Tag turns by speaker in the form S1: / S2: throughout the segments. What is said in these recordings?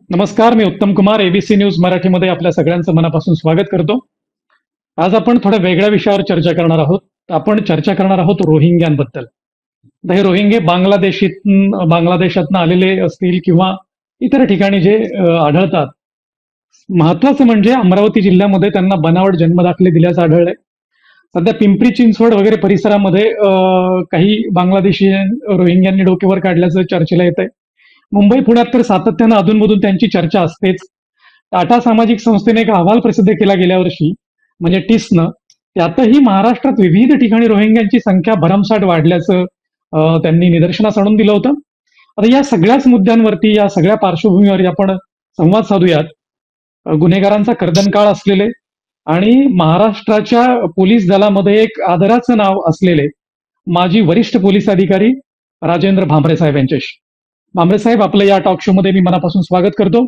S1: नमस्कार, मी उत्तम Kumar ABC news मराठीमध्ये आपल्या सगळ्यांचं मनापासून स्वागत करतो. आज आपण थोड्या वेगळ्या विषयावर चर्चा करणार आहोत. आपण चर्चा करणार आहोत रोहिंग्यांबद्दल. आता हे रोहिंगे बांगलादेशातनं आलेले असतील किंवा इतर ठिकाणी जे आढळतात. महत्वाचं म्हणजे अमरावती जिल्ह्यामध्ये त्यांना बनावट जन्मदाखले दिल्याचं आढळलंय. सध्या पिंपरी चिंचवड वगैरे परिसरामध्ये काही बांगलादेशी रोहिंग्यांनी डोकेवर काढल्याचं चर्चेला येत आहे. मुंबई पुण्यात तर सातत्यानं अधूनमधून त्यांची चर्चा असतेच. टाटा सामाजिक संस्थेने एक अहवाल प्रसिद्ध केला गेल्या वर्षी, म्हणजे टिसनं. त्यातही महाराष्ट्रात विविध ठिकाणी रोहिंग्यांची संख्या भरमसाठ वाढल्याचं त्यांनी निदर्शनास आणून दिलं होतं. आता या सगळ्याच मुद्द्यांवरती, या सगळ्या पार्श्वभूमीवर आपण संवाद साधूयात. गुन्हेगारांचा कर्दनकाळ असलेले आणि महाराष्ट्राच्या पोलीस दलामध्ये एक आदराचं नाव असलेले माजी वरिष्ठ पोलीस अधिकारी राजेंद्र भांबरे साहेब यांच्याशी. भांबरे साहेब, आपलं या टॉक शो मध्ये मी मनापासून स्वागत करतो.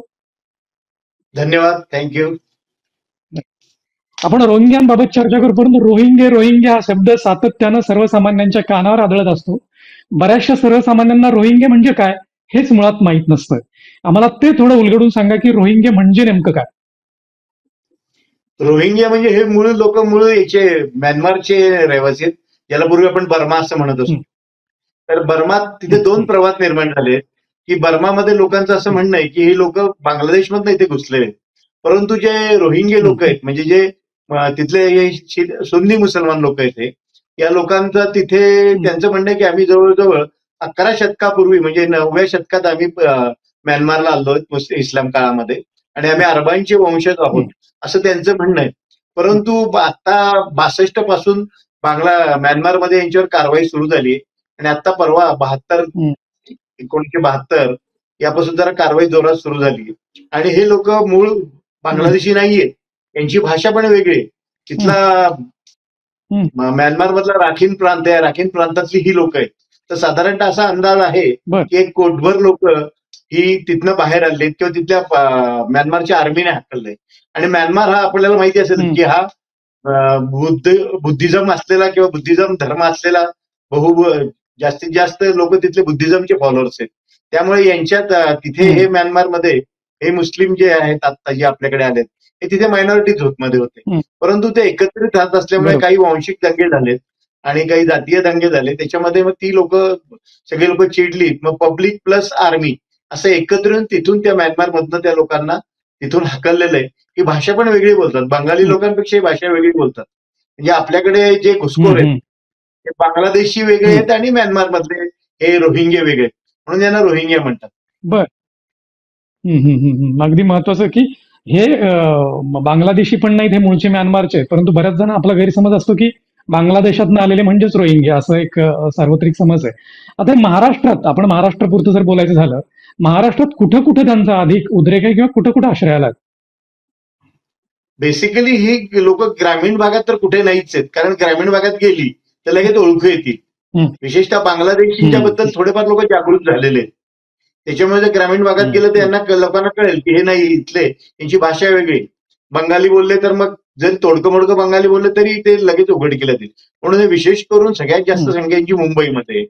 S2: धन्यवाद, थँक्यू.
S1: आपण रोहिंग्यांबाबत चर्चा करू, परंतु रोहिंगे हा शब्द सातत्यानं सर्वसामान्यांच्या कानावर आदळत असतो. बऱ्याचशा सर्वसामान्यांना रोहिंगे म्हणजे काय हेच मुळात माहीत नसतं. आम्हाला ते थोडं उलगडून सांगा की रोहिंगे म्हणजे नेमकं काय?
S2: रोहिंग्या म्हणजे हे मूळ याचे म्यानमारचे रहिवासी आहेत, ज्याला पूर्वी आपण बर्मा असं म्हणत असतो. तर बर्मात तिथे दोन प्रवास निर्माण झाले की बर्मामध्ये लोकांचं असं म्हणणं आहे की हे लोक बांगलादेशमधनं इथे घुसलेले आहेत, परंतु जे रोहिंगे लोक आहेत म्हणजे जे तिथले सुन्नी मुसलमान लोक आहेत, या लोकांचं तिथे त्यांचं म्हणणं आहे की आम्ही जवळजवळ 11 शतकापूर्वी म्हणजे 9व्या शतकात आम्ही म्यानमारला आलो इस्लाम काळामध्ये आणि आम्ही अरबांचे वंशज आहोत असं त्यांचं म्हणणं आहे. परंतु आता 62 पासून म्यानमारमध्ये यांच्यावर कारवाई सुरू झाली आणि आता परवा 1972 यापासून जरा कारवाई जोरात सुरू झाली आणि हे लोक मूळ बांगलादेशी नाहीये, यांची भाषा पण वेगळी. तिथला म्यानमार मधला राखीन प्रांत आहे, राखीन प्रांतातली ही लोक आहेत. तर साधारणतः असा अंदाज आहे की एक कोटभर लोक ही तिथनं बाहेर आलेत किंवा तिथल्या म्यानमारच्या आर्मीने हाकललंय. आणि म्यानमार हा आपल्याला माहिती असेल की हा बुद्धिझम असलेला किंवा बुद्धिझम धर्म असलेला जास्तीत जास्त लोक तिथले बुद्धिझमचे फॉलोअर्स आहेत. त्यामुळे यांच्यात तिथे हे म्यानमारमध्ये हे मुस्लिम जे आहेत आता जे आपल्याकडे आलेत हे तिथे मायनॉरिटी मध्ये होते, परंतु ते एकत्रित राहत असल्यामुळे काही वांशिक दंगे झालेत आणि काही जातीय दंगे झाले. त्याच्यामध्ये मग ती लोक सगळे लोक चिडलीत, मग पब्लिक प्लस आर्मी असं एकत्र येऊन तिथून त्या म्यानमार मधनं त्या लोकांना तिथून हाकललेलं आहे. ही भाषा पण वेगळी बोलतात, बंगाली लोकांपेक्षा ही भाषा वेगळी बोलतात. म्हणजे आपल्याकडे जे घुसखोर आहेत ते बांगलादेशी वेगळे आहेत आणि म्यानमार मधले हे रोहिंगे वेगळे, म्हणून यांना रोहिंग्या म्हणतात.
S1: बर, अगदी महत्वाचं की हे बांगलादेशी पण नाहीत, हे मूळचे म्यानमारचे. परंतु बऱ्याच जण आपला गैरसमज असतो की बांगलादेशातनं आलेले म्हणजेच रोहिंग्या, असं एक सार्वत्रिक समज आहे. आता महाराष्ट्रात, आपण महाराष्ट्रापुरतं जर बोलायचं झालं, महाराष्ट्रात कुठं कुठं त्यांचा अधिक उद्रेक आहे किंवा कुठं कुठं आश्रयाला?
S2: बेसिकली ही लोक ग्रामीण भागात तर कुठे नाहीच आहेत, कारण ग्रामीण भागात गेली तर लगेच ओळखू येतील. विशेषतः बांगलादेशीच्या बद्दल थोडेफार लोक जागृत झालेले आहेत. त्याच्यामुळे जर ग्रामीण भागात गेलं तर यांना लोकांना कळेल की हे नाही इथले, यांची भाषा वेगळी. बंगाली बोलले तर मग जर तोडकं मोडकं बंगाली बोलले तरी ते लगेच उघडकीला येतील. म्हणून विशेष करून सगळ्यात जास्त संख्येची मुंबईमध्ये.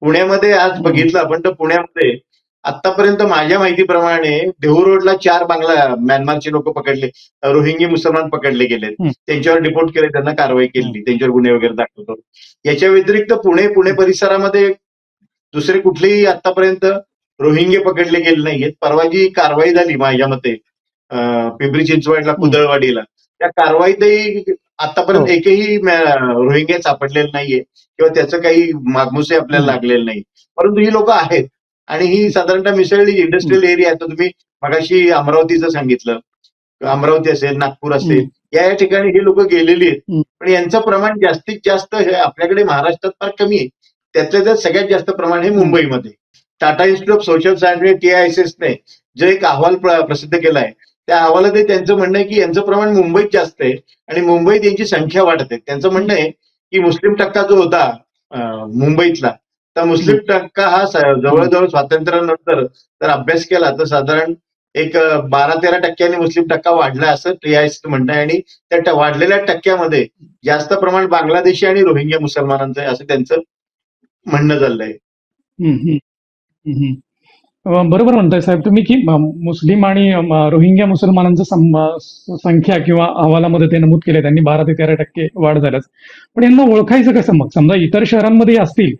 S2: पुण्यामध्ये आज बघितलं आपण तर पुण्यामध्ये आतापर्यंत माझ्या माहितीप्रमाणे देहू रोडला 4 म्यानमारचे लोक पकडले, रोहिंगी मुसलमान पकडले गेलेत. त्यांच्यावर डिपोर्ट केले, त्यांना कारवाई केली, त्यांच्यावर गुन्हे वगैरे दाखल करून. याच्या व्यतिरिक्त पुणे परिसरामध्ये दुसरे कुठलेही आतापर्यंत रोहिंगे पकडले गेले नाहीयेत. परवा जी कारवाई झाली माझ्या मते पिंपरी चिंचवडला कुदळवाडीला, त्या कारवाईतही आतापर्यंत एकही रोहिंगे सापडलेले नाहीये किंवा त्याचं काही मागमुसे आपल्याला लागलेलं नाही. परंतु ही लोक आहेत आणि ही साधारणतः मिसळली इंडस्ट्रियल एरिया आहे. तर तुम्ही मगाशी अमरावतीचं सांगितलं, अमरावती असेल, नागपूर असेल, या ठिकाणी ही लोक गेलेली आहेत. पण यांचं प्रमाण जास्तीत जास्त हे आपल्याकडे महाराष्ट्रात फार कमी आहे. त्यातल्या त्यात सगळ्यात जास्त प्रमाण हे मुंबईमध्ये. Tata institute of social science TISS ने जो एक अहवाल प्रसिद्ध केलाय, त्या अहवालात त्यांचं म्हणणं आहे की यांचं प्रमाण मुंबईत जास्त आहे आणि मुंबईत यांची संख्या वाढत आहे. त्यांचं म्हणणं आहे की मुस्लिम टक्का जो होता मुंबईतला, तर मुस्लिम टक्का हा जवळजवळ स्वातंत्र्यानंतर जर अभ्यास केला तर साधारण एक 12-13 टक्क्यांनी मुस्लिम टक्का वाढला असं TISS म्हणणं आहे. आणि त्या वाढलेल्या टक्क्यामध्ये जास्त प्रमाण बांगलादेशी आणि रोहिंग्या मुसलमानांचं आहे असं त्यांचं म्हणणं चाललंय.
S1: बरोबर म्हणताय साहेब तुम्ही की मुस्लिम आणि रोहिंग्या मुसलमानांचं संख्या किंवा अहवालामध्ये ते नमूद केले त्यांनी 12 ते 13% वाढ झाल्याच. पण यांना ओळखायचं कसं मग? समजा इतर शहरांमध्ये असतील,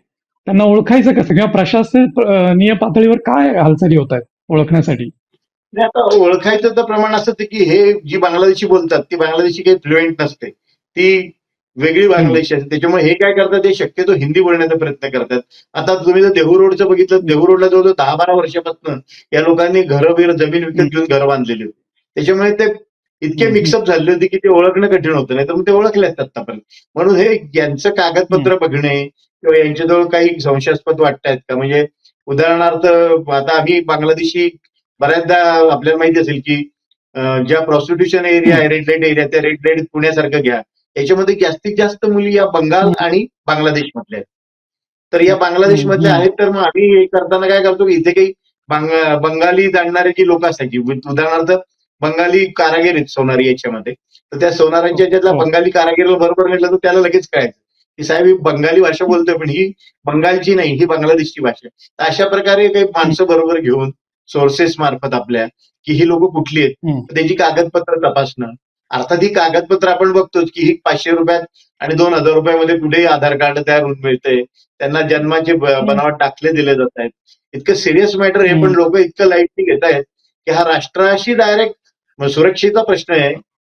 S1: त्यांना ओळखायचं कसं किंवा प्रशासनीय पातळीवर काय हालचाली होत आहेत ओळखण्यासाठी?
S2: नाही, आता ओळखायचं तर प्रमाण असं होतं की हे जी बांगलादेशी बोलतात ती बांगलादेशी काही फ्लुएंट नसते, ती वेगळी बांगलादेशी असते. त्याच्यामुळे हे काय करतात, ते शक्यतो हिंदी बोलण्याचा प्रयत्न करतात. आता तुम्ही जर देहू रोडचं बघितलं, देहू रोडला जवळजवळ 10-12 वर्षापासून या लोकांनी घरं जमीन विकत घेऊन घरं बांधलेली होती. त्याच्यामुळे ते इतके मिक्सअप झाले होते की ते ओळखणं कठीण होतं, नाही तर मग ते ओळखले असतात आतापर्यंत. म्हणून हे यांचं कागदपत्र बघणे किंवा यांच्याजवळ काही संशयास्पद वाटतायत का, म्हणजे उदाहरणार्थ आता आम्ही बांगलादेशी बऱ्याचदा आपल्याला माहिती असेल की ज्या प्रॉस्टिट्यूशन एरिया आहे, रेड लाईट एरिया, त्या रेड लाईट पुण्यासारखं घ्या, याच्यामध्ये जास्तीत जास्त मुली या बंगाल आणि बांगलादेश मधल्या आहेत. तर या बांगलादेश मधल्या आहेत, तर मग आम्ही हे करताना काय करतो की इथे काही बंगाली जाणणारे जी लोक असायची, उदाहरणार्थ बंगाली कारागीर आहेत सोनारी याच्यामध्ये, तर त्या सोनारांच्या याच्यातला बंगाली कारागीर बरोबर नेलं तर त्याला लगेच कळायचं की साहेब ही बंगाली भाषा बोलतोय, पण ही बंगालची नाही, ही बांगलादेशची भाषा. तर अशा प्रकारे काही माणसं बरोबर घेऊन सोर्सेस मार्फत आपल्या की ही लोक कुठली आहेत, त्यांची कागदपत्र तपासणं. अर्थात ही कागदपत्र आपण बघतोच की ही 500 रुपयात आणि 2000 रुपयामध्ये कुठेही आधार कार्ड तयार होऊन मिळतंय, त्यांना जन्माचे बनावट दाखले दिले जात आहेत. इतकं सिरियस मॅटर आहे, पण लोक इतकं लाईटली घेत आहेत की हा राष्ट्राशी डायरेक्ट सुरक्षेचा प्रश्न आहे.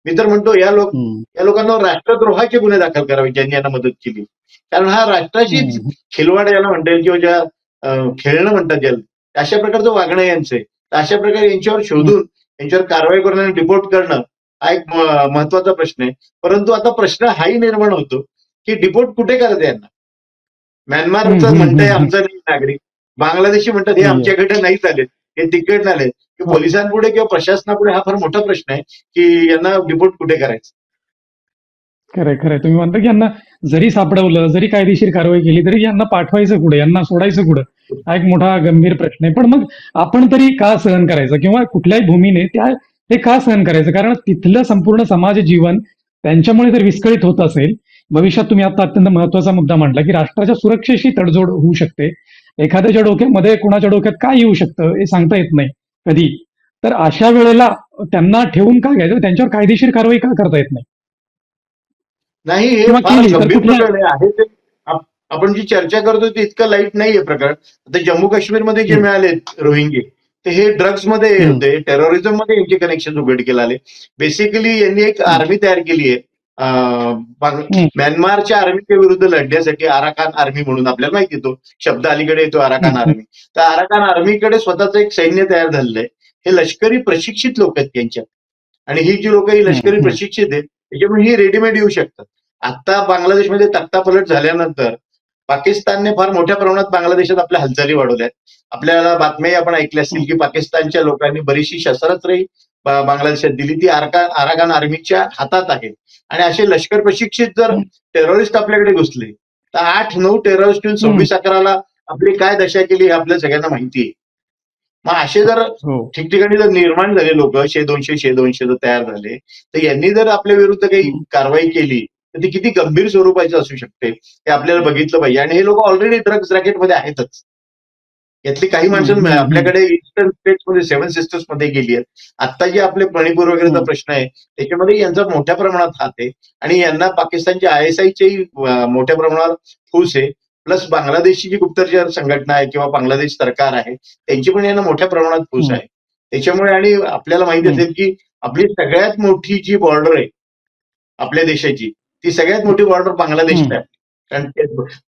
S2: मी तर म्हणतो या लोकांना राष्ट्रद्रोहाचे गुन्हे दाखल करावे ज्यांनी यांना मदत केली, कारण हा राष्ट्राशीच खिलवाड याला म्हणता येईल किंवा ज्या खेळणं म्हणतात ज्याला, अशा प्रकारचं वागणं यांचं आहे. तर अशा प्रकारे यांच्यावर शोधून यांच्यावर कारवाई करणं आणि डिपोर्ट करणं हा एक महत्वाचा प्रश्न आहे. परंतु आता प्रश्न हाही निर्माण होतो की डिपोर्ट कुठे करायचं यांना? म्यानमारचं म्हणतंय आमचा नाही नागरिक, बांगलादेशी म्हणतात हे आमच्याकडे नाहीच आलेत, हे तिकडे आलेत. पोलिसांपुढे किंवा प्रशासनापुढे हा फार मोठा प्रश्न आहे की यांना डिपोर्ट कुठे करायचं.
S1: खरंय खरंय, तुम्ही म्हणता की यांना जरी सापडवलं, जरी कायदेशीर कारवाई केली, तरी यांना पाठवायचं कुठे, यांना सोडायचं कुठं, हा एक मोठा गंभीर प्रश्न आहे. पण मग आपण तरी का सहन करायचं, किंवा कुठल्याही भूमीने हे का सहन करायचं? कारण तिथलं संपूर्ण समाज जीवन त्यांच्यामुळे जर विस्कळीत होत असेल, भविष्यात तुम्ही आता अत्यंत महत्वाचा मुद्दा मांडला की राष्ट्राच्या सुरक्षेशी तडजोड होऊ शकते, एखाद्याच्या डोक्यामध्ये कुणाच्या डोक्यात काय येऊ शकतं हे सांगता येत नाही कधी. तर अशा वेळेला त्यांना ठेवून का घ्यायचं, त्यांच्यावर कायदेशीर कारवाई का करता येत नाही?
S2: नाही, हे फार गंभीर प्रकरण आहे. ते आपण जी चर्चा करतोय ते इतकं लाईट नाहीये प्रकरण. आता जम्मू काश्मीरमध्ये जे मिळाले रोहिंगे, ते हे ड्रग्ज मध्ये होते, टेररिझम मध्ये यांचे कनेक्शन उघडकीला आले. बेसिकली यांनी एक आर्मी तयार केली आहे म्यानमारच्या आर्मीच्या विरुद्ध लढण्यासाठी. आराकान आर्मी म्हणून आपल्याला माहिती येतो शब्द, अलीकडे येतो आराकान आर्मी. तर आराकान आर्मीकडे स्वतःच एक सैन्य तयार झालेलं आहे. हे लष्करी प्रशिक्षित लोक आहेत त्यांच्यात, आणि ही जी लोक ही लष्करी प्रशिक्षित आहेत, त्याच्यामुळे ही रेडीमेड येऊ शकतात. आता बांगलादेशमध्ये तख्तापलट झाल्यानंतर पाकिस्तानने फार मोठ्या प्रमाणात बांगलादेशात आपल्या हालचाली वाढवल्या. आपल्याला बातम्याही आपण ऐकल्या असतील की पाकिस्तानच्या लोकांनी बरीचशी शस्त्रास्त्रही बांगलादेशात दिली, ती आराकान आर्मीच्या हातात आहे. आणि असे लष्कर प्रशिक्षित जर टेररिस्ट आपल्याकडे घुसले तर 8-9 टेररिस्ट 26/11ला आपली काय दशा केली हे आपल्या सगळ्यांना माहिती आहे. मग असे जर ठिकठिकाणी जर निर्माण झाले लोक 100-200 जर तयार झाले, तर यांनी जर आपल्या विरुद्ध काही कारवाई केली तर ती किती गंभीर स्वरूपाची असू शकते हे आपल्याला बघितलं पाहिजे. आणि हे लोक ऑलरेडी ड्रग्ज रॅकेटमध्ये आहेतच. यातली काही माणसं आपल्याकडे ईस्टर्न स्टेट्समध्ये 7 सिस्टर्स मध्ये गेली आहेत. आता जे आपले मणिपूर वगैरेचा प्रश्न आहे त्याच्यामध्ये यांचा मोठ्या प्रमाणात हात आहे, आणि यांना पाकिस्तानच्या ISIचेही मोठ्या प्रमाणात फूस आहे. प्लस बांगलादेशची जी गुप्तचर संघटना आहे किंवा बांगलादेश सरकार आहे त्यांची पण यांना मोठ्या प्रमाणात फूस आहे. त्याच्यामुळे, आणि आपल्याला माहिती असेल की आपली सगळ्यात मोठी जी बॉर्डर आहे आपल्या देशाची, ती सगळ्यात मोठी बॉर्डर बांगलादेशला आहे. कारण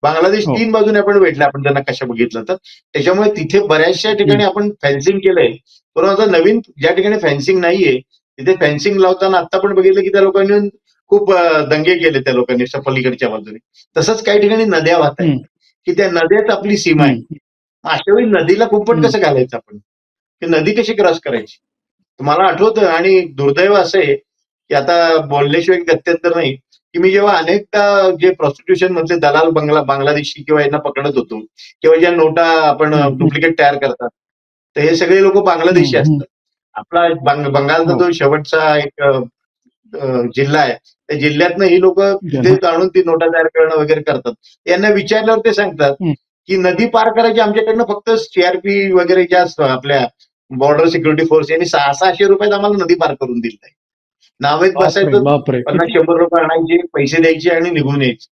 S2: बांगलादेश 3 बाजूने आपण भेटला, आपण त्यांना कशा बघितलं तर. त्याच्यामुळे तिथे बऱ्याचशा ठिकाणी आपण फेन्सिंग केलंय. परंतु आता नवीन ज्या ठिकाणी फेन्सिंग नाहीये तिथे फेन्सिंग लावताना आता पण बघितलं की त्या लोकांनी खूप दंगे केले त्या लोकांनी पलीकडच्या बाजूने. तसंच काही ठिकाणी नद्या वाहत आहेत की त्या नद्याच आपली सीमा आहे. अशा वेळी नदीला कुंपण कसं घालायचं आपण, की नदी कशी क्रॉस करायची? मला आठवतं, आणि दुर्दैव असं आहे की आता बोलल्याशिवाय गत्यंतर नाही, की मी जेव्हा अनेकदा जे प्रॉस्टिट्यूशन मधले दलाल बांगलादेशी किंवा यांना पकडत होतो, किंवा ज्या नोटा आपण डुप्लिकेट तयार करतात, तर हे सगळे लोक बांगलादेशी असतात. आपला बंगालचा जो शेवटचा एक जिल्हा आहे त्या जिल्ह्यातनं ही लोक तिथे जाणून ती नोटा तयार करणं वगैरे करतात. यांना विचारल्यावर ते सांगतात की नदी पार करायची आमच्याकडनं फक्त सीआरपी वगैरे ज्या आपल्या बॉर्डर सिक्युरिटी फोर्स यांनी 600 रुपयात आम्हाला नदी पार करून दिली. नावेत
S1: बापरे
S2: बसायचं,
S1: बापरे
S2: 50-100 रुपये आणायचे, पैसे द्यायचे आणि निघून यायचे.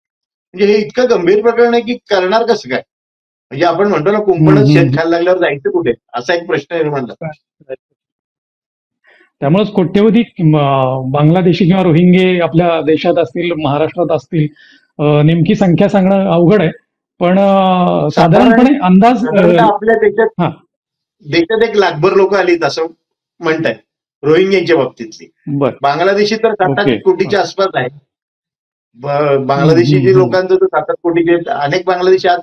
S2: म्हणजे हे इतकं गंभीर प्रकरण आहे की करणार कसं काय? म्हणजे आपण म्हणतो ना, कुंपणच शेत खायला लागल्यावर जायचं कुठे, असा एक प्रश्न निर्माण झाला.
S1: त्यामुळेच कोट्यवधी बांगलादेशी किंवा रोहिंगे आपल्या देशात असतील, महाराष्ट्रात असतील, नेमकी संख्या सांगणं अवघड आहे. पण साधारणपणे अंदाज
S2: आपल्या देशात 1 लाखभर लोक आलीत असं म्हणतायत रोहिंग्यांच्या बाबतीतली. बांगलादेशी तर 7-8 कोटीच्या आसपास आहे. बांगलादेशी जे लोकांचं तर 7-8 कोटीचे, अनेक बांगलादेशी आज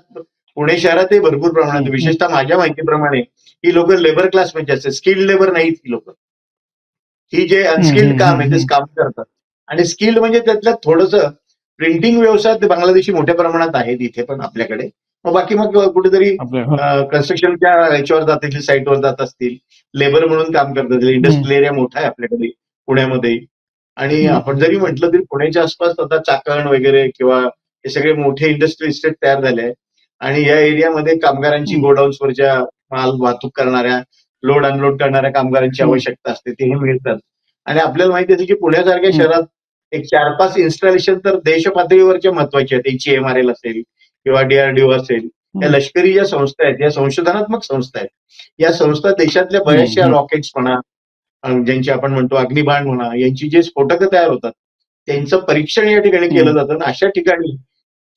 S2: पुणे शहरातही भरपूर प्रमाणात, विशेषतः माझ्या माहितीप्रमाणे ही लोक लेबर क्लासमध्ये असतात, स्किल्ड लेबर नाहीत ही लोक. ही जे अनस्किल्ड काम आहे तेच काम करतात. आणि स्किल्ड म्हणजे त्यातलं थोडंसं प्रिंटिंग व्यवसायात बांगलादेशी मोठ्या प्रमाणात आहेत इथे पण आपल्याकडे. बाकी मग कुठेतरी कन्स्ट्रक्शनच्या ह्याच्यावर जात असतील, साईटवर जात असतील, लेबर म्हणून काम करत असतील. इंडस्ट्रियल एरिया मोठा आहे आपल्याकडे पुण्यामध्ये. आणि आपण जरी म्हटलं तरी पुण्याच्या आसपास आता चाकण वगैरे किंवा हे सगळे मोठे इंडस्ट्रियल इस्टेट तयार झाले आहे. आणि या एरियामध्ये कामगारांची गोडाऊन्सवरच्या माल वाहतूक करणाऱ्या, लोड अनलोड करणाऱ्या कामगारांची आवश्यकता असते, तेही मिळतात. आणि आपल्याला माहिती असेल की पुण्यासारख्या शहरात एक 4-5 इन्स्टॉलेशन तर देश पातळीवरच्या महत्वाचे आहेत. HEMRL असेल किंवा DRDO असेल, या लष्करी ज्या संस्था आहेत, या संशोधनात्मक संस्था आहेत. या संस्था देशातल्या बऱ्याचशा रॉकेट्स म्हणा, ज्यांची आपण म्हणतो अग्निबाण म्हणा, यांची जे स्फोटकं तयार होतात त्यांचं परीक्षण या ठिकाणी केलं जातं. अशा ठिकाणी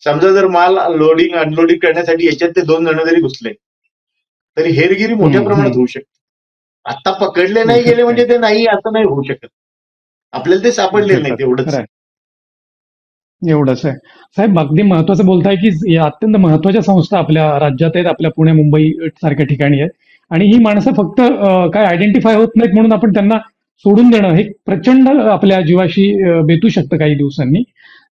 S2: समजा जर माल लोडिंग अनलोडिंग करण्यासाठी याच्यात ते 2 जण जरी घुसले तरी हेरगिरी मोठ्या प्रमाणात होऊ शकते. आता पकडले नाही गेले म्हणजे ते नाही असं नाही होऊ शकत. आपल्याला ते सापडले नाही तेवढंच.
S1: एवढंच आहे साहेब. अगदी महत्वाचं बोलताय की या अत्यंत महत्वाच्या संस्था आपल्या राज्यात आहेत, आपल्या पुणे मुंबई सारख्या ठिकाणी आहेत. आणि ही माणसं फक्त काय आयडेंटिफाय होत नाहीत म्हणून आपण त्यांना सोडून देणं हे प्रचंड आपल्या जीवाशी बेतू शकतं काही दिवसांनी.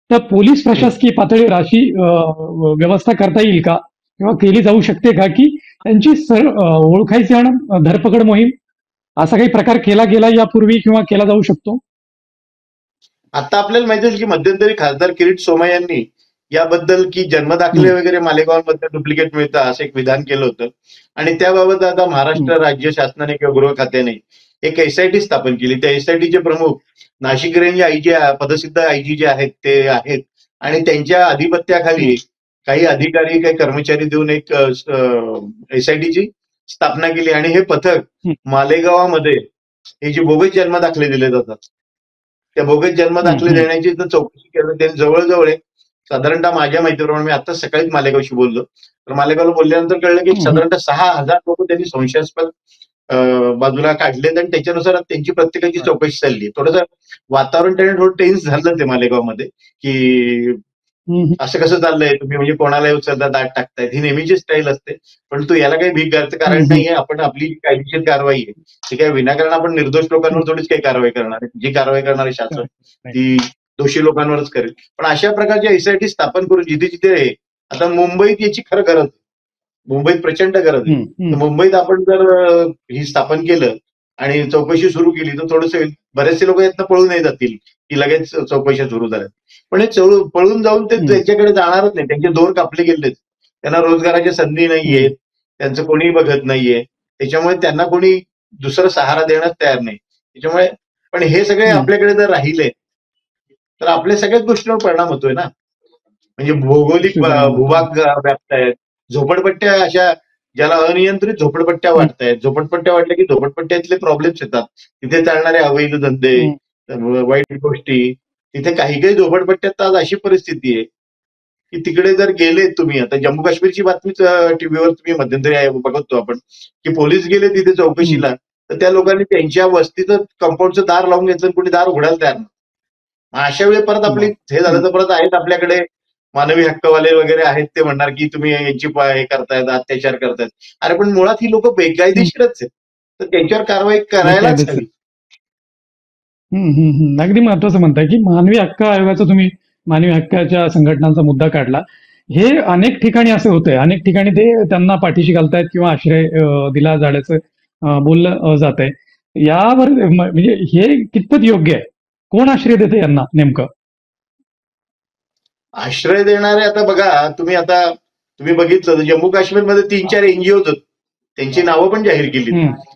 S1: तर पोलीस प्रशासकीय पातळीवर अशी व्यवस्था करता येईल का किंवा केली जाऊ शकते का की त्यांची ओळखायची आणि धरपकड मोहीम असा काही प्रकार केला गेला यापूर्वी किंवा केला जाऊ शकतो?
S2: आता आपल्याला माहिती आहे की मध्यंतरी खासदार किरीट सोमय्या यांनी याबद्दल की जन्मदाखले वगैरे मालेगावांमध्ये डुप्लिकेट मिळतात असं एक विधान केलं होतं. आणि त्याबाबत आता महाराष्ट्र राज्य शासनाने किंवा गृह खात्याने एक SIT स्थापन केली. त्या SITचे प्रमुख नाशिक रेंज आयजी, पदसिद्ध आयजी जे आहेत ते आहेत. आणि त्यांच्या अधिपत्याखाली काही अधिकारी, काही कर्मचारी देऊन एक SITची स्थापना केली. आणि हे पथक मालेगावामध्ये हे जे बोगस जन्मदाखले दिले जातात त्या बोगस जन्मदाखले देण्याची जर चौकशी केली त्यांनी जवळजवळ साधारणतः माझ्या माहितीप्रमाणे, मी आता सकाळीच मालेगावशी बोललो, तर मालेगावला बोलल्यानंतर कळलं की साधारणतः 6,000 लोक त्यांनी संशयास्पद बाजूला काढलेत आणि त्याच्यानुसार त्यांची प्रत्येकाची चौकशी चालली. थोडंसं वातावरण त्याने थोडं टेन्स झालं ते मालेगावमध्ये की असं कसं चाललंय तुम्ही, म्हणजे कोणालाही उचलता दाट टाकतायत. ही नेहमीची स्टाईल असते. पण तू याला काही भीक घालचं कारण नाहीये. आपण आपली कायदेशीर कारवाई आहे ती काय विनाकारण आपण निर्दोष लोकांवर थोडीच काही कारवाई करणार आहे. जी कारवाई करणारे शासन ती दोषी लोकांवरच करेल. पण अशा प्रकारच्या SIT स्थापन करून जिथे जिथे आहे, आता मुंबईत याची खरं गरज आहे. मुंबईत प्रचंड गरज आहे. तर मुंबईत आपण जर ही स्थापन केलं आणि चौकशी सुरू केली तर थोडंसं बरेचसे लोक यातनं पळून येत जातील की लगेच चौकशा सुरू झाल्या. पण हे पळून जाऊन ते त्यांच्याकडे जाणारच नाही. त्यांचे दोर कापले गेलेत. त्यांना रोजगाराच्या संधी नाहीयेत, त्यांचं कोणी बघत नाहीये. त्याच्यामुळे त्यांना कोणी दुसरा सहारा देण्यास तयार नाही. त्याच्यामुळे पण हे सगळे आपल्याकडे जर राहिले तर आपल्या सगळ्याच गोष्टींवर परिणाम होतोय ना. म्हणजे भौगोलिक भूभाग व्याप्त आहेत, झोपडपट्ट्या अशा ज्याला अनियंत्रित झोपडपट्ट्या वाढतायत. झोपडपट्ट्या वाढल्या की झोपडपट्ट्यातले प्रॉब्लेम्स येतात. तिथे चालणारे अवैध धंदे, वाईट गोष्टी, तिथे काही काही झोपडपट्ट्यात आज अशी परिस्थिती आहे की तिकडे जर गेले तुम्ही, आता जम्मू काश्मीरची बातमी टीव्हीवर तुम्ही मध्यंतरी बघतो आपण की पोलीस गेले तिथे चौकशीला तर त्या लोकांनी त्यांच्या वस्तीचं कंपाऊंडचं दार लावून घेतलं, कुणी दार उघडायला तयार नाही. अशा वेळी परत आपली हे झालं तर परत आहेत आपल्याकडे मानवी हक्कवाले वगैरे आहेत, ते म्हणणार की तुम्ही यांची हे करतायत, अत्याचार करतायत. अरे पण मुळात ही लोक बेकायदेशीरच आहेत, तर त्यांच्यावर कारवाई करायलाच हवी.
S1: अगदी महत्वाचं म्हणताय की मानवी हक्क आयोगाचा तुम्ही मानवी हक्काच्या संघटनांचा मुद्दा काढला. हे अनेक ठिकाणी असे होते, अनेक ठिकाणी ते त्यांना पाठीशी घालतायत किंवा आश्रय दिला जाण्याचं बोललं जात आहे. यावर म्हणजे हे कितपत योग्य आहे? कोण आश्रय देते यांना नेमकं?
S2: आश्रय देणारे आता बघा तुम्ही, आता तुम्ही बघितलं तर जम्मू काश्मीरमध्ये 3-4 एनजीओ त्यांची नावं पण जाहीर केली.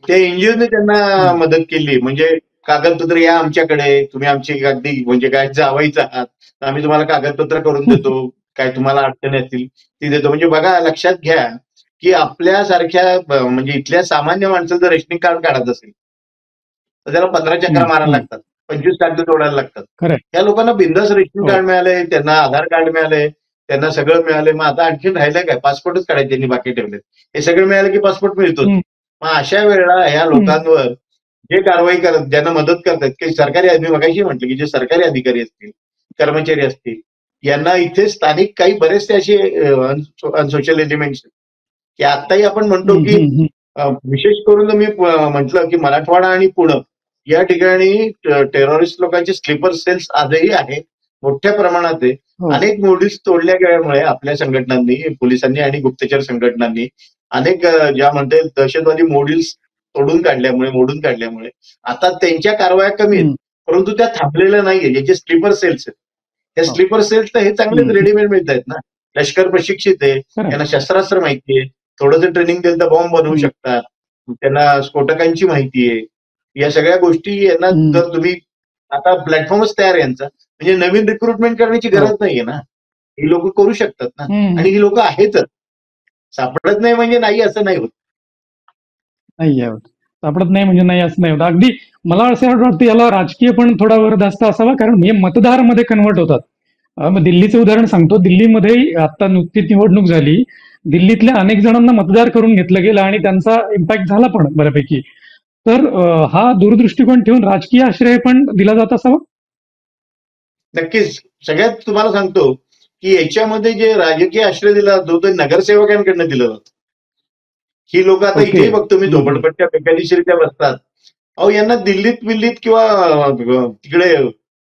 S2: त्या एनजीओने त्यांना मदत केली. म्हणजे कागदपत्र या आमच्याकडे, तुम्ही आमची अगदी म्हणजे काय जावायचं आहात, तर आम्ही तुम्हाला कागदपत्र करून देतो, काय तुम्हाला अडचणी असतील ती देतो. म्हणजे बघा, लक्षात घ्या की आपल्यासारख्या म्हणजे इथल्या सामान्य माणसाचं रेशनिंग कार्ड काढायचं असेल तर त्याला 15 चक्रा मारायला लागतात, 25 कागद तोडायला लागतात. या लोकांना बिंदास रेशनिंग कार्ड मिळालंय, त्यांना आधार कार्ड मिळालंय, त्यांना सगळं मिळालंय. मग आता आणखीन राहिलंय काय? पासपोर्टच काढायचे त्यांनी बाकी ठेवले. हे सगळं मिळालं की पासपोर्ट मिळतो. मग अशा वेळेला ह्या लोकांवर जे कारवाई करत, ज्यांना मदत करतात, की सरकारी अधिकारी, मगाशी म्हटलं की जे सरकारी अधिकारी असतील, कर्मचारी असतील, यांना इथे स्थानिक काही बरेचसे असे अनसोशल एलिमेंट्स की आताही आपण म्हणतो की विशेष करून मी म्हटलं की मराठवाडा आणि पुणे या ठिकाणी टेररिस्ट लोकांचे स्लीपर सेल्स आजही आहे, मोठ्या प्रमाणात आहे. अनेक मोडील्स तोडल्या गेल्यामुळे आपल्या संघटनांनी, पोलिसांनी आणि गुप्तचर संघटनांनी अनेक ज्या म्हणते दहशतवादी मोडील्स मोडून काढल्यामुळे आता त्यांच्या कारवाया कमी आहेत, परंतु त्या थांबलेल्या नाहीये. ज्याचे स्लीपर सेल्स आहेत, त्या स्लीपर सेल्स तर हे चांगलेच रेडीमेड मिळत आहेत ना. लष्कर प्रशिक्षित आहे, त्यांना शस्त्रास्त्र माहिती आहे, थोडंसं ट्रेनिंग दिलं तर बॉम्ब बनवू शकतात, त्यांना स्फोटकांची माहिती आहे. या सगळ्या गोष्टी यांना जर तुम्ही, आता प्लॅटफॉर्मच तयार आहे यांचा, म्हणजे नवीन रिक्रुटमेंट करण्याची गरज नाहीये ना. ही लोक करू शकतात ना, आणि ही लोक आहेतच. सापडत नाही म्हणजे नाही असं नाही होत.
S1: सापडत नाही म्हणजे नाही असं नाही होत. अगदी मला असं वाटतं याला राजकीय पण थोडा वर जास्त असावा, कारण हे मतदारमध्ये कन्वर्ट होतात. मग दिल्लीचं उदाहरण सांगतो. दिल्लीमध्ये आता नुकतीच निवडणूक झाली. दिल्लीतल्या अनेक जणांना मतदार करून घेतलं गेलं आणि त्यांचा इम्पॅक्ट झाला पण बऱ्यापैकी. तर हा दूरदृष्टिकोन ठेवून राजकीय आश्रय पण दिला जात असावा.
S2: नक्कीच. सगळ्यात तुम्हाला सांगतो की याच्यामध्ये जे राजकीय आश्रय दिला जातो तो नगरसेवकांकडनं दिला जातो. ही लोक आता इथेही बघतो मी, झोपडपट्ट्या बेकायदेशीरित्या बसतात. अहो, यांना दिल्लीत किंवा तिकडे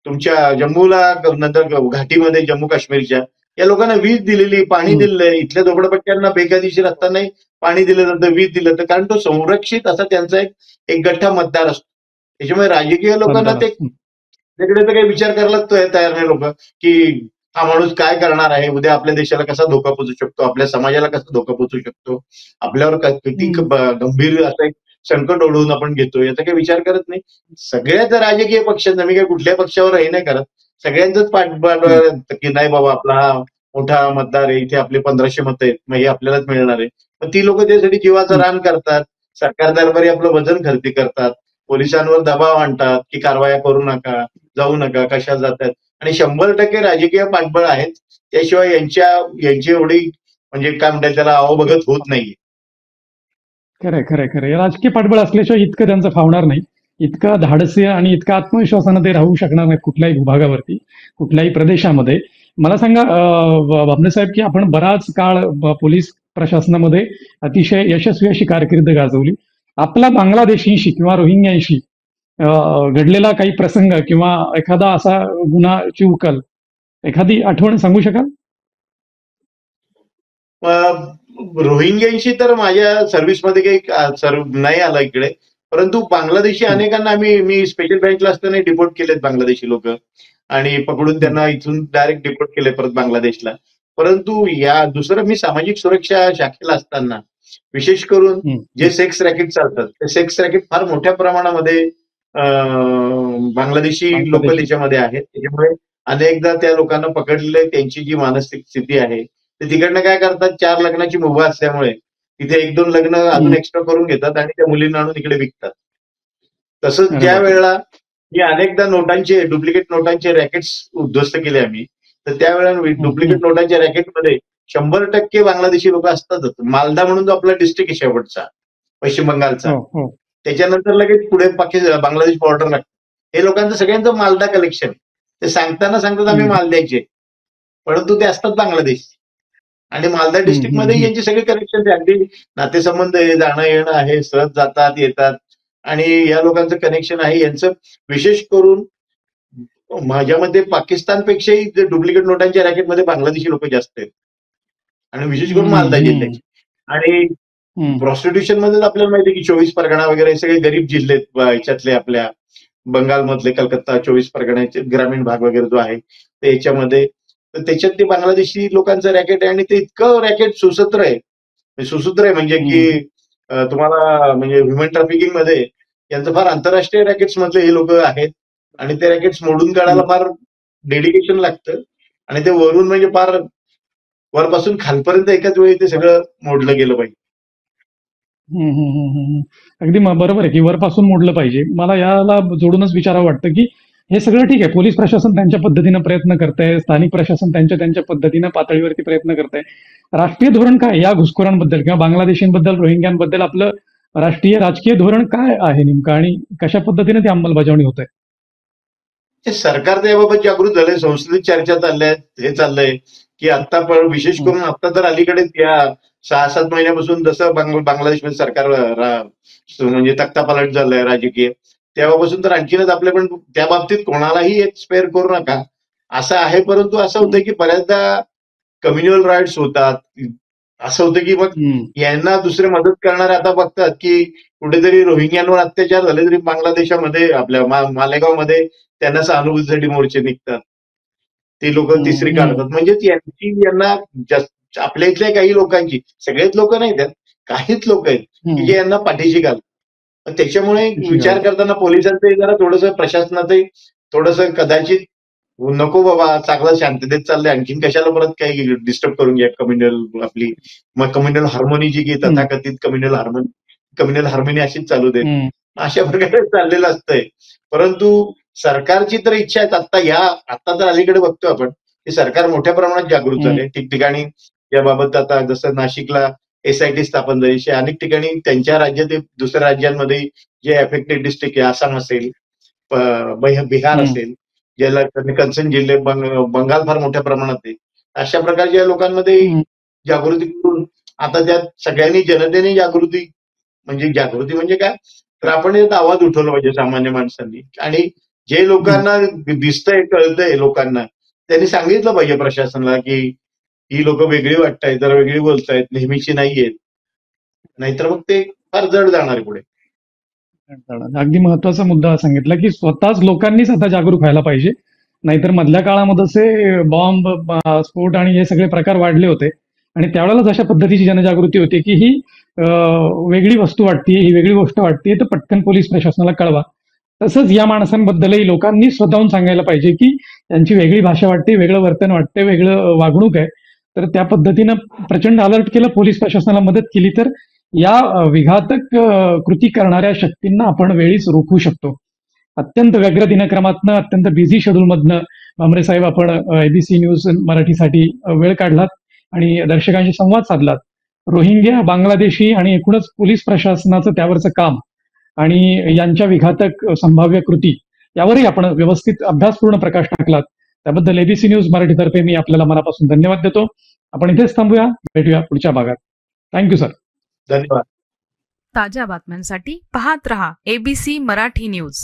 S2: तुमच्या जम्मूला, नंतर घाटीमध्ये जम्मू काश्मीरच्या या लोकांना वीज दिलेली, पाणी दिलेलं. इथल्या झोपडपट्ट्यांना बेकायदेशीर असतानाही पाणी दिलं जातं, वीज दिलं जातं, कारण तो संरक्षित असा त्यांचा एक गठ्ठा मतदार असतो. त्याच्यामुळे राजकीय लोकांना त्याकडे तर काही विचार करायला तयार नाही लोक, की हा माणूस काय करणार आहे, उद्या आपल्या देशाला कसा धोका पोचू शकतो, आपल्या समाजाला कसा धोका पोचू शकतो, आपल्यावर किती गंभीर असं एक संकट ओढवून आपण घेतो, याचा काही विचार करत नाही. सगळ्याच राजकीय पक्षांना, मी काही कुठल्या पक्षावर हे नाही करत, सगळ्यांचंच पाठबळ की नाही बाबा आपला हा मोठा मतदार आहे, इथे आपले 1500 मतं आहेत, मग हे आपल्यालाच मिळणार आहे. मग ती लोक त्यासाठी जीवाचं रान करतात, सरकार दरबारी आपलं वजन खर्ची करतात, पोलिसांवर दबाव आणतात की कारवाया करू नका, जाऊ नका, कशा जातात. आणि 100% राजकीय पाठबळ आहेत, त्याशिवाय यांची एवढी म्हणजे काय म्हणतात त्याला अवभगत होत नाहीये.
S1: खरंय. राजकीय पाठबळ असल्याशिवाय इतकं त्यांचं फावणार नाही. इतका धाडसी आणि इतका आत्मविश्वासानं ते राहू शकणार नाही कुठल्याही विभागावरती, कुठल्याही प्रदेशामध्ये. मला सांगा बाबणे साहेब, की आपण बराच काळ पोलीस प्रशासनामध्ये अतिशय यशस्वी अशी कारकीर्द गाजवली. आपला बांगलादेशींशी किंवा रोहिंग्यांशी घडलेला काही प्रसंग किंवा एखादा असा गुन्हाची उकल, एखादी आठवण सांगू शकाल?
S2: रोहिंग्यांशी तर माझ्या सर्व्हिसमध्ये काही नाही आला इकडे, परंतु बांगलादेशी अनेकांना मी स्पेशल बँकला असताना डिपोर्ट केलेत बांगलादेशी लोक, आणि पकडून त्यांना इथून डायरेक्ट डिपोर्ट केले परत बांगलादेशला. परंतु या दुसरं, मी सामाजिक सुरक्षा शाखेला असताना विशेष करून जे सेक्स रॅकेट चालतात, ते सेक्स रॅकेट फार मोठ्या प्रमाणामध्ये बांगलादेशी लोक त्याच्यामध्ये आहेत. त्याच्यामुळे अनेकदा त्या लोकांना पकडले, त्यांची जी मानसिक स्थिती आहे ते तिकडनं काय करतात, 4 लग्नाची मुभा असल्यामुळे तिथे 1-2 लग्न अजून एक्स्ट्रा करून घेतात आणि त्या मुलींना आणून इकडे विकतात. तसंच ज्या वेळेला मी अनेकदा डुप्लिकेट नोटांचे रॅकेट्स उद्ध्वस्त केले आम्ही, तर त्यावेळेला डुप्लिकेट नोटांच्या रॅकेटमध्ये 100% बांगलादेशी लोक असतातच. मालदा म्हणून जो आपला डिस्ट्रिक्ट आहे शेवटचा, पश्चिम बंगालचा, त्याच्यानंतर लगेच पुढे बांगलादेश बॉर्डर लागतं. हे लोकांचं सगळ्यांचं मालदा कलेक्शन. ते सांगतात आम्ही मालद्याचे, परंतु ते असतात बांगलादेश. आणि मालदा डिस्ट्रिक्टमध्ये यांचे सगळे कनेक्शन, अगदी नातेसंबंध आहे, जाणं येणं आहे, सहज जातात येतात, आणि या लोकांचं कनेक्शन आहे. यांचं विशेष करून माझ्या मते पाकिस्तानपेक्षाही डुप्लिकेट नोटांच्या रॅकेटमध्ये बांगलादेशी लोक जास्त आहेत, आणि विशेष करून मालदा जिल्ह्याचे. आणि प्रॉस्टिट्यूशन मध्ये आपल्याला माहिती आहे की 24 परगणा वगैरे सगळे गरीब जिल्हे याच्यातले, आपल्या बंगालमधले कलकत्ता, 24 परगण्याचे ग्रामीण भाग वगैरे जो आहे, तर याच्यामध्ये तर त्याच्यात ते बांगलादेशी लोकांचं रॅकेट आहे आणि ते इतकं रॅकेट सुसूत्र आहे म्हणजे की तुम्हाला म्हणजे ह्युमन ट्रॅफिकिंग मध्ये यांचं फार आंतरराष्ट्रीय रॅकेट्स मधले हे लोक आहेत आणि ते रॅकेट्स मोडून काढायला फार डेडिकेशन लागतं आणि ते वरून म्हणजे फार वरपासून खालपर्यंत एकाच वेळी ते सगळं मोडलं गेलं पाहिजे.
S1: अगदी बरोबर आहे की वरपासून मोडलं पाहिजे. मला याला जोडूनच विचारावं वाटतं की हे सगळं ठीक आहे, पोलीस प्रशासन त्यांच्या पद्धतीनं प्रयत्न करतंय, स्थानिक प्रशासन त्यांच्या पद्धतीनं पातळीवरती प्रयत्न करतंय. राष्ट्रीय धोरण काय या घुसखोरांबद्दल किंवा बांगलादेशींबद्दल, रोहिंग्यांबद्दल आपलं राष्ट्रीय राजकीय धोरण काय आहे नेमकं आणि कशा पद्धतीने ती अंमलबजावणी होत आहे?
S2: ते सरकार तर याबाबत जागृत झालंय, संसदेत चर्चा चालल्या हे चाललंय की आता पण विशेष करून आता तर अलीकडेच या 6-7 महिन्यापासून जसं बांगलादेशमध्ये सरकार म्हणजे तख्तापलट झालंय राजकीय, तेव्हापासून तर आणखीनच आपल्या पण त्या बाबतीत कोणालाही एक स्पेअर करू नका असं आहे. परंतु असं होतं की बऱ्याचदा कम्युनल राईट्स होतात. असं होतं की मग यांना दुसरे मदत करणारे आता बघतात की कुठेतरी रोहिंग्यांवर अत्याचार झाले तरी बांगलादेशामध्ये आपल्या मालेगावमध्ये त्यांना सहानुभूतीसाठी मोर्चे निघतात. ती लोक तिसरी काढतात. म्हणजेच यांना आपल्या इथल्या काही लोकांची, सगळेच लोक नाही त्यात, काहीच लोक आहेत की जे यांना पाठीशी घालतात. त्याच्यामुळे विचार करताना पोलिसांचं जरा थोडंसं, प्रशासनाचं थोडंसं कदाचित नको बाबा, चांगलं शांततेत चाललंय, आणखीन कशाला परत काही डिस्टर्ब करून घ्या कम्युनल आपली मग कम्युनल हार्मोनी जी तथाकथित कम्युनल हार्मोनी अशीच चालू देत, अशा प्रकारे चाललेलं असतंय. परंतु सरकारची तर इच्छा आहे आता तर अलीकडे बघतो आपण की सरकार मोठ्या प्रमाणात जागृत झाले. ठिकठिकाणी याबाबत आता जसं नाशिकला SIT स्थापन झाली, अनेक ठिकाणी त्यांच्या राज्यात दुसऱ्या राज्यांमध्ये जे अफेक्टेड डिस्ट्रिक्ट आहे, आसाम असेल, बिहार असेल, ज्याला कन्सर्न जिल्हे, बंगाल फार मोठ्या प्रमाणात आहे, अशा प्रकारच्या लोकांमध्ये जागृती करून आता त्यात सगळ्यांनी जनतेने जागृती म्हणजे काय तर आपण यात आवाज उठवला पाहिजे सामान्य माणसांनी. आणि जे लोकांना दिसतंय, कळतंय लोकांना, त्यांनी सांगितलं पाहिजे प्रशासनाला की ही लोक वेगळी वाटतायत, जरा वेगळी बोलतायत, नेहमीची नाहीयेत, नाहीतर मग ते फार जड जाणार पुढे.
S1: अगदी महत्वाचा मुद्दा सांगितला की स्वतःच लोकांनीच आता जागरूक व्हायला पाहिजे. नाहीतर मधल्या काळामध्ये बॉम्ब, स्फोट आणि हे सगळे प्रकार वाढले होते आणि त्यावेळेलाच अशा पद्धतीची जनजागृती होती की ही वेगळी वस्तू वाटते, ही वेगळी गोष्ट वाटते, तर पटकन पोलीस प्रशासनाला कळवा. तसंच या माणसांबद्दलही लोकांनी स्वतःहून सांगायला पाहिजे की त्यांची वेगळी भाषा वाटते, वेगळं वर्तन वाटते, वेगळं वागणूक आहे, तर त्या पद्धतीनं प्रचंड अलर्ट केलं, पोलीस प्रशासनाला मदत केली तर या विघातक कृती करणाऱ्या शक्तींना आपण वेळीच रोखू शकतो. अत्यंत व्यग्र दिनक्रमातनं, अत्यंत बिझी शेड्यूलमधनं भामरे साहेब आपण ABC न्यूज मराठीसाठी वेळ काढलात आणि दर्शकांशी संवाद साधलात. रोहिंग्या, बांगलादेशी आणि एकूणच पोलीस प्रशासनाचं त्यावरचं काम आणि यांच्या विघातक संभाव्य कृती यावरही आपण व्यवस्थित अभ्यासपूर्ण प्रकाश टाकलात. त्याबद्दल ABC न्यूज मराठीतर्फे मी आपल्याला मनापासून धन्यवाद देतो. आपण इथेच थांबूया, भेटूया पुढच्या भागात. Thank you sir.
S2: धन्यवाद.
S3: ताज्या बातम्यांसाठी पाहत रहा ABC मराठी न्यूज.